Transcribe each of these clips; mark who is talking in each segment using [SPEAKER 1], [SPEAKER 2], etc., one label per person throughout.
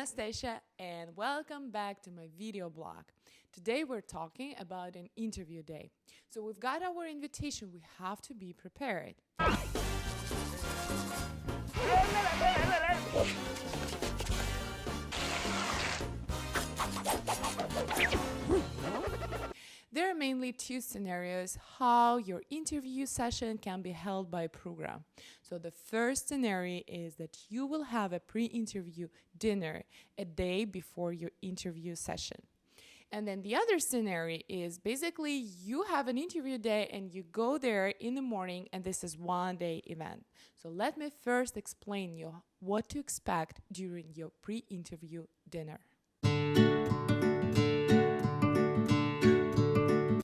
[SPEAKER 1] Anastasia and welcome back to my video blog. Today we're talking about an interview day. So we've got our invitation, we have to be prepared. There are mainly two scenarios how your interview session can be held by program. So the first scenario is that you will have a pre-interview dinner a day before your interview session. And then the other scenario is basically you have an interview day and you go there in the morning and this is one day event. So let me first explain you what to expect during your pre-interview dinner.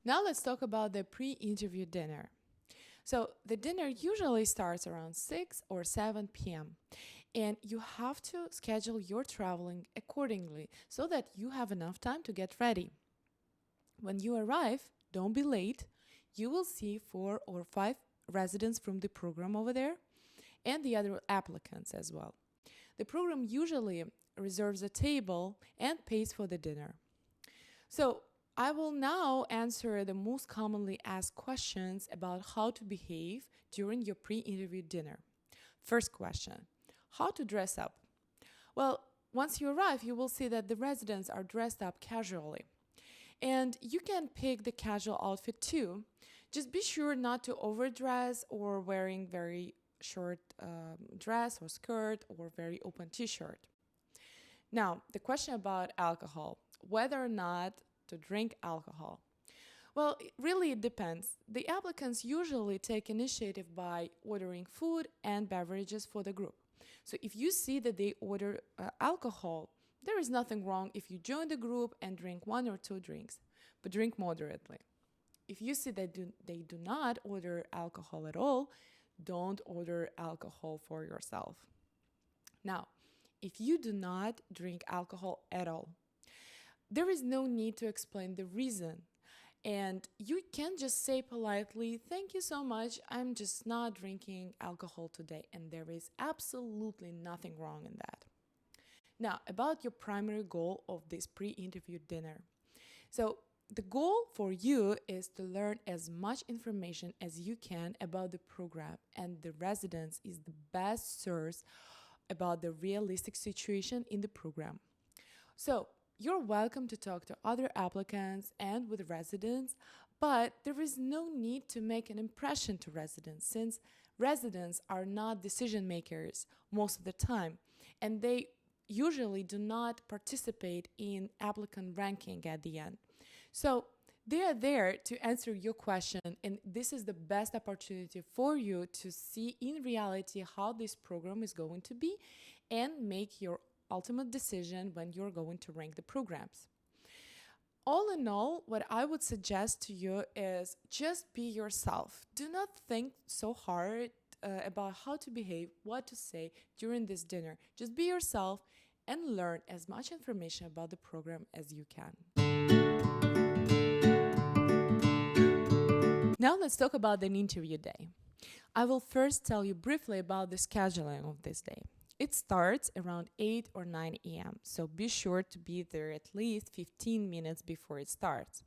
[SPEAKER 1] Now let's talk about the pre-interview dinner. So the dinner usually starts around 6 or 7 p.m. and you have to schedule your traveling accordingly so that you have enough time to get ready. When you arrive, don't be late. You will see 4 or 5 residents from the program over there and the other applicants as well. The program usually reserves a table and pays for the dinner. So I will now answer the most commonly asked questions about how to behave during your pre-interview dinner. First question, how to dress up? Well, once you arrive, you will see that the residents are dressed up casually. And you can pick the casual outfit too. Just be sure not to overdress or wearing very short dress or skirt or very open t-shirt. Now, the question about alcohol, whether or not to drink alcohol. Well, really it depends. The applicants usually take initiative by ordering food and beverages for the group. So if you see that they order alcohol, there is nothing wrong if you join the group and drink 1 or 2 drinks, but drink moderately. If you see that they do not order alcohol at all, don't order alcohol for yourself. Now, if you do not drink alcohol at all, there is no need to explain the reason. And you can just say politely, thank you so much, I'm just not drinking alcohol today. And there is absolutely nothing wrong in that. Now, about your primary goal of this pre-interview dinner. So the goal for you is to learn as much information as you can about the program, and the residents is the best source about the realistic situation in the program. So you're welcome to talk to other applicants and with residents, but there is no need to make an impression to residents since residents are not decision makers most of the time, and they usually do not participate in applicant ranking at the end. So they are there to answer your question, and this is the best opportunity for you to see in reality how this program is going to be and make your ultimate decision when you're going to rank the programs. All in all, what I would suggest to you is just be yourself. Do not think so hard about how to behave, what to say during this dinner. Just be yourself and learn as much information about the program as you can. Now let's talk about an interview day. I will first tell you briefly about the scheduling of this day. It starts around 8 or 9 a.m., so be sure to be there at least 15 minutes before it starts.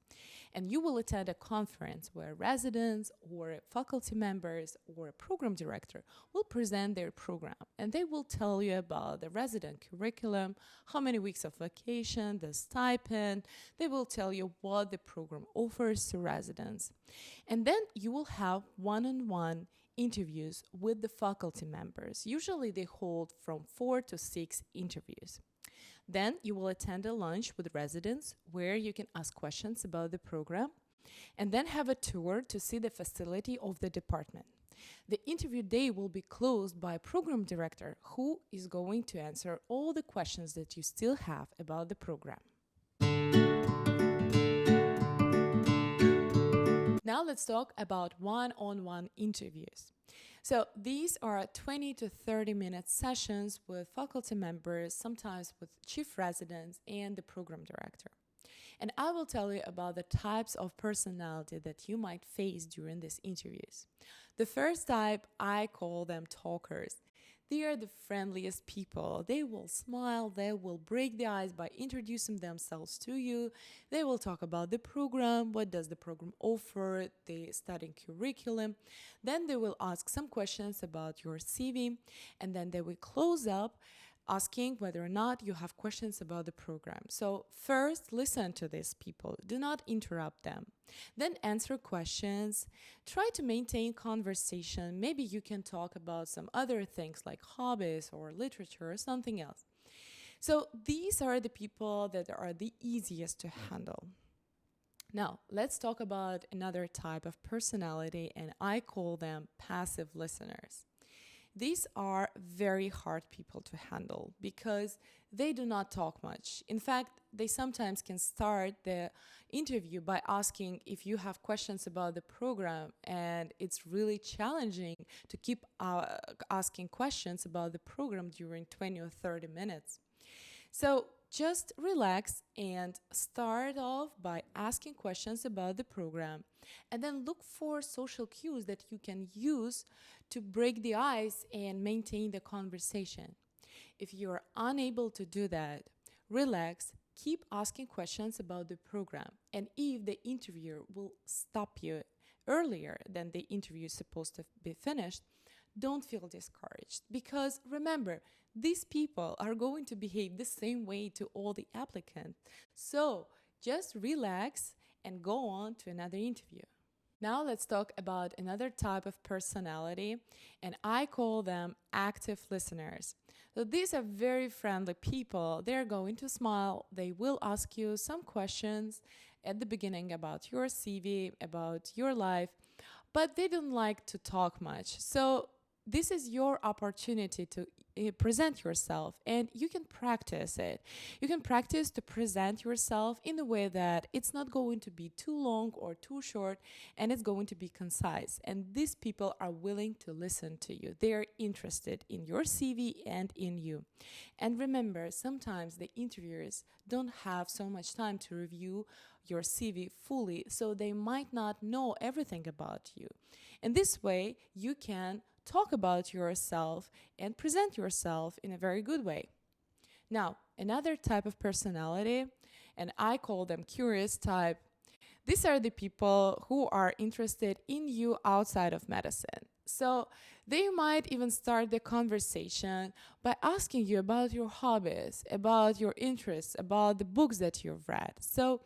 [SPEAKER 1] And you will attend a conference where residents or faculty members or a program director will present their program, and they will tell you about the resident curriculum, how many weeks of vacation, the stipend. They will tell you what the program offers to residents. And then you will have one-on-one interviews with the faculty members. Usually they hold from 4 to 6 interviews. Then you will attend a lunch with residents where you can ask questions about the program and then have a tour to see the facility of the department. The interview day will be closed by a program director who is going to answer all the questions that you still have about the program. Now let's talk about one-on-one interviews. So these are 20 to 30 minute sessions with faculty members, sometimes with chief residents and the program director. And I will tell you about the types of personality that you might face during these interviews. The first type, I call them talkers. They are the friendliest people. They will smile, they will break the ice by introducing themselves to you. They will talk about the program, what does the program offer, the studying curriculum. Then they will ask some questions about your CV, and then they will close up asking whether or not you have questions about the program. So, first, listen to these people, do not interrupt them. Then, answer questions, try to maintain conversation. Maybe you can talk about some other things like hobbies or literature or something else. So, these are the people that are the easiest to handle. Now, let's talk about another type of personality, and I call them passive listeners. These are very hard people to handle because they do not talk much. In fact, they sometimes can start the interview by asking if you have questions about the program, and it's really challenging to keep asking questions about the program during 20 or 30 minutes. So just relax and start off by asking questions about the program, and then look for social cues that you can use to break the ice and maintain the conversation. If you're unable to do that, relax, keep asking questions about the program, and if the interviewer will stop you earlier than the interview is supposed to be finished, don't feel discouraged, because remember, these people are going to behave the same way to all the applicants. So just relax and go on to another interview. Now let's talk about another type of personality, and I call them active listeners. So these are very friendly people. They're going to smile. They will ask you some questions at the beginning about your CV, about your life, but they don't like to talk much. So this is your opportunity to present yourself, and you can practice it. You can practice to present yourself in a way that it's not going to be too long or too short, and it's going to be concise. And these people are willing to listen to you. They are interested in your CV and in you. And remember, sometimes the interviewers don't have so much time to review your CV fully, so they might not know everything about you. In this way, you can talk about yourself and present yourself in a very good way. Now, another type of personality, and I call them curious type. These are the people who are interested in you outside of medicine. So they might even start the conversation by asking you about your hobbies, about your interests, about the books that you've read. So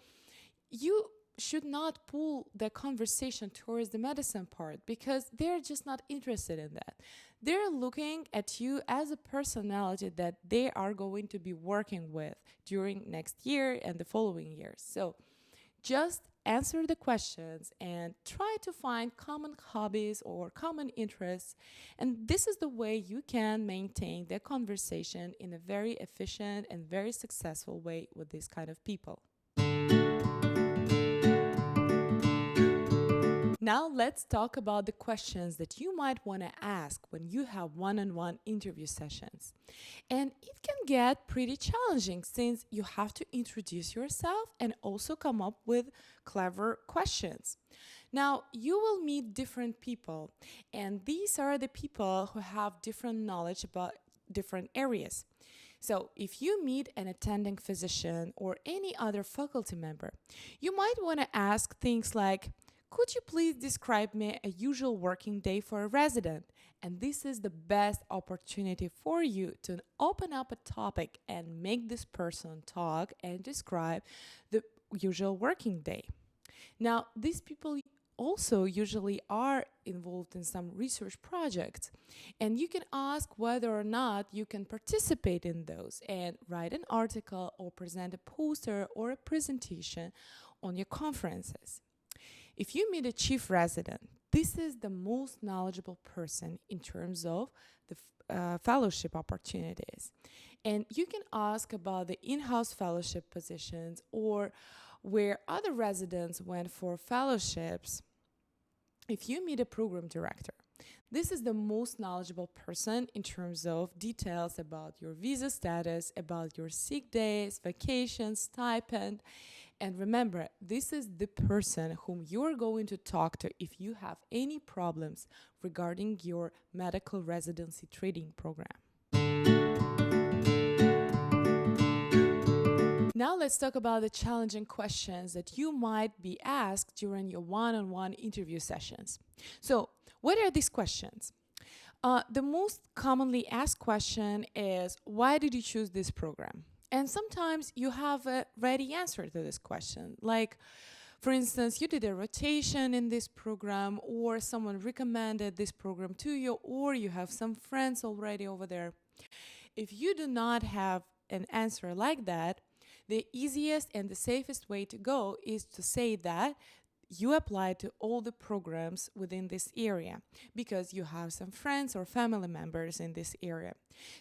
[SPEAKER 1] you should not pull the conversation towards the medicine part, because they're just not interested in that. They're looking at you as a personality that they are going to be working with during next year and the following years. So just answer the questions and try to find common hobbies or common interests. And this is the way you can maintain the conversation in a very efficient and very successful way with this kind of people. Now let's talk about the questions that you might want to ask when you have one-on-one interview sessions. And it can get pretty challenging since you have to introduce yourself and also come up with clever questions. Now, you will meet different people, and these are the people who have different knowledge about different areas. So, if you meet an attending physician or any other faculty member, you might want to ask things like, could you please describe me a usual working day for a resident? And this is the best opportunity for you to open up a topic and make this person talk and describe the usual working day. Now, these people also usually are involved in some research projects, and you can ask whether or not you can participate in those and write an article or present a poster or a presentation on your conferences. If you meet a chief resident, this is the most knowledgeable person in terms of the fellowship opportunities. And you can ask about the in-house fellowship positions or where other residents went for fellowships. If you meet a program director, this is the most knowledgeable person in terms of details about your visa status, about your sick days, vacations, stipend, And remember, this is the person whom you're going to talk to if you have any problems regarding your medical residency training program. Now let's talk about the challenging questions that you might be asked during your one-on-one interview sessions. So, what are these questions? The most commonly asked question is, why did you choose this program? And sometimes you have a ready answer to this question. Like, for instance, you did a rotation in this program, or someone recommended this program to you, or you have some friends already over there. If you do not have an answer like that, the easiest and the safest way to go is to say that you apply to all the programs within this area because you have some friends or family members in this area.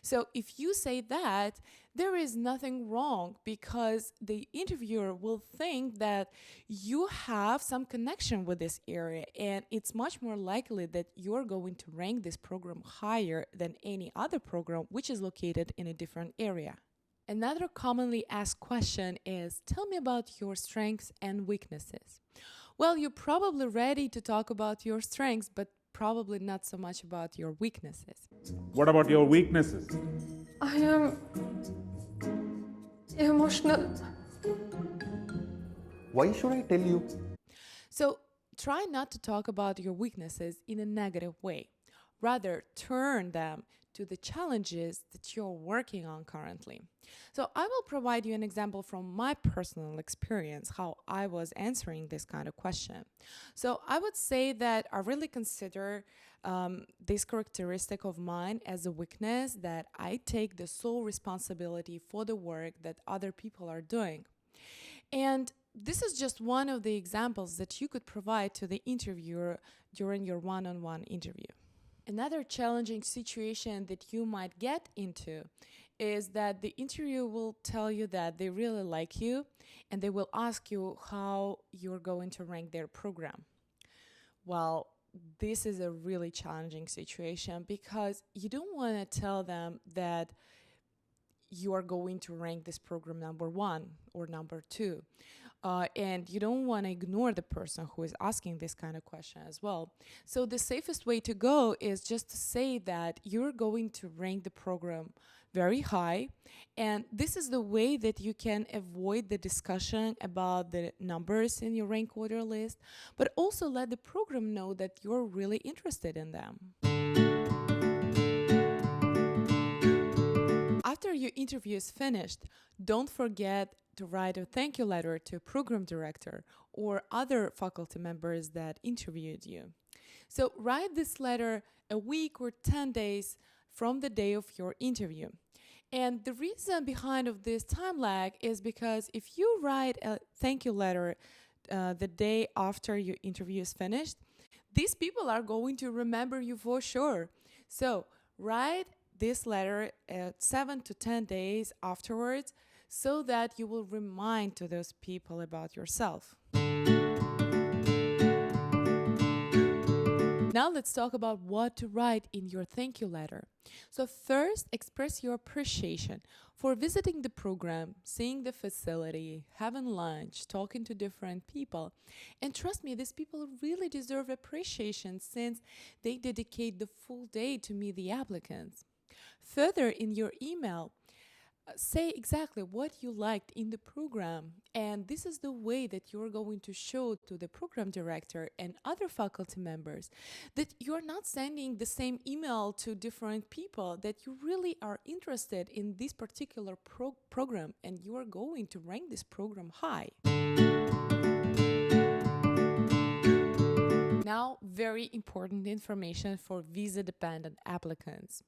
[SPEAKER 1] So if you say that, there is nothing wrong because the interviewer will think that you have some connection with this area, and it's much more likely that you're going to rank this program higher than any other program which is located in a different area. Another commonly asked question is, tell me about your strengths and weaknesses. Well, you're probably ready to talk about your strengths, but probably not so much about your weaknesses.
[SPEAKER 2] What about your weaknesses?
[SPEAKER 3] I am emotional.
[SPEAKER 4] Why should I tell you?
[SPEAKER 1] So try not to talk about your weaknesses in a negative way. Rather, turn them to the challenges that you're working on currently. So I will provide you an example from my personal experience, how I was answering this kind of question. So I would say that I really consider this characteristic of mine as a weakness, that I take the sole responsibility for the work that other people are doing. And this is just one of the examples that you could provide to the interviewer during your one-on-one interview. Another challenging situation that you might get into is that the interviewer will tell you that they really like you and they will ask you how you're going to rank their program. Well, this is a really challenging situation because you don't want to tell them that you are going to rank this program number 1 or number 2. And you don't want to ignore the person who is asking this kind of question as well. So the safest way to go is just to say that you're going to rank the program very high. And this is the way that you can avoid the discussion about the numbers in your rank order list, but also let the program know that you're really interested in them. After your interview is finished, don't forget to write a thank you letter to a program director or other faculty members that interviewed you. So write this letter a week or 10 days from the day of your interview. And the reason behind of this time lag is because if you write a thank you letter the day after your interview is finished, these people are going to remember you for sure. So write this letter 7 to 10 days afterwards so that you will remind to those people about yourself. Now let's talk about what to write in your thank you letter. So first, express your appreciation for visiting the program, seeing the facility, having lunch, talking to different people. And trust me, these people really deserve appreciation since they dedicate the full day to meet the applicants. Further, in your email, say exactly what you liked in the program, and this is the way that you're going to show to the program director and other faculty members that you're not sending the same email to different people, that you really are interested in this particular program and you are going to rank this program high. Now, very important information for visa-dependent applicants.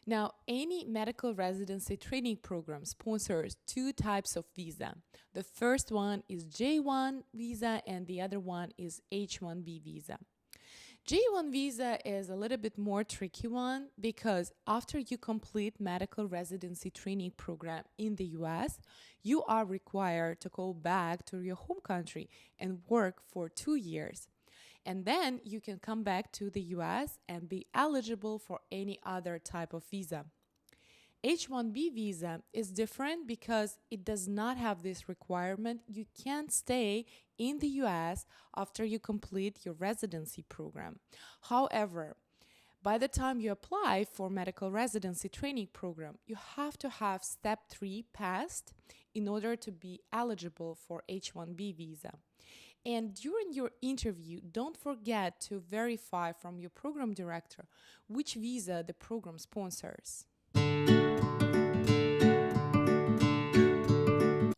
[SPEAKER 1] Now, any medical residency training program sponsors 2 types of visa. The first one is J1 visa and the other one is H1B visa. J1 visa is a little bit more tricky one because after you complete medical residency training program in the US, you are required to go back to your home country and work for 2 years. And then you can come back to the US and be eligible for any other type of visa. H-1B visa is different because it does not have this requirement. You can't stay in the US after you complete your residency program. However, by the time you apply for medical residency training program, you have to have step 3 passed in order to be eligible for H-1B visa. And during your interview, don't forget to verify from your program director which visa the program sponsors.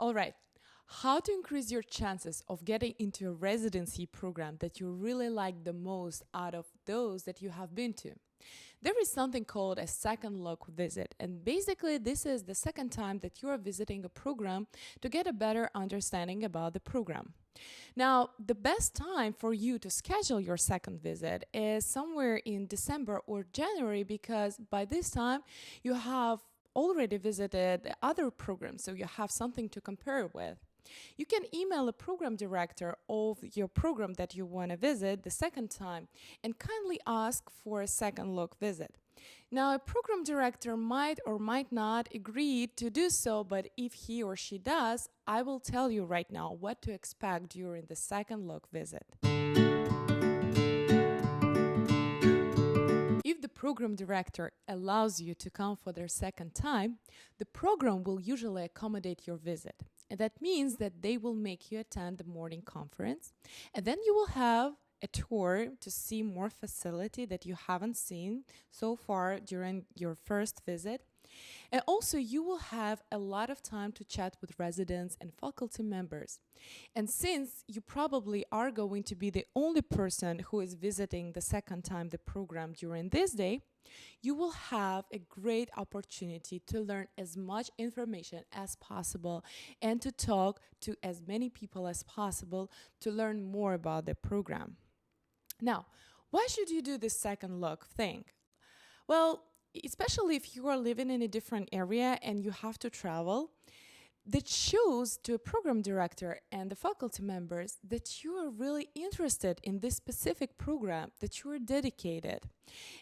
[SPEAKER 1] All right, how to increase your chances of getting into a residency program that you really like the most out of those that you have been to? There is something called a second look visit, and basically this is the second time that you are visiting a program to get a better understanding about the program. Now, the best time for you to schedule your second visit is somewhere in December or January, because by this time you have already visited the other programs, so you have something to compare with. You can email a program director of your program that you want to visit the second time and kindly ask for a second look visit. Now, a program director might or might not agree to do so, but if he or she does, I will tell you right now what to expect during the second look visit. If the program director allows you to come for their second time, the program will usually accommodate your visit. And that means that they will make you attend the morning conference, and then you will have a tour to see more facility that you haven't seen so far during your first visit. And also you will have a lot of time to chat with residents and faculty members. And since you probably are going to be the only person who is visiting the second time the program during this day, you will have a great opportunity to learn as much information as possible and to talk to as many people as possible to learn more about the program. Now, why should you do this second look thing? Well, especially if you are living in a different area and you have to travel, that shows to a program director and the faculty members that you are really interested in this specific program, that you are dedicated.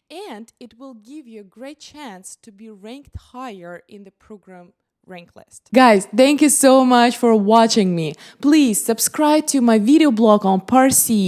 [SPEAKER 1] And it will give you a great chance to be ranked higher in the program rank list. Guys, thank you so much for watching me. Please subscribe to my video blog on Parceed.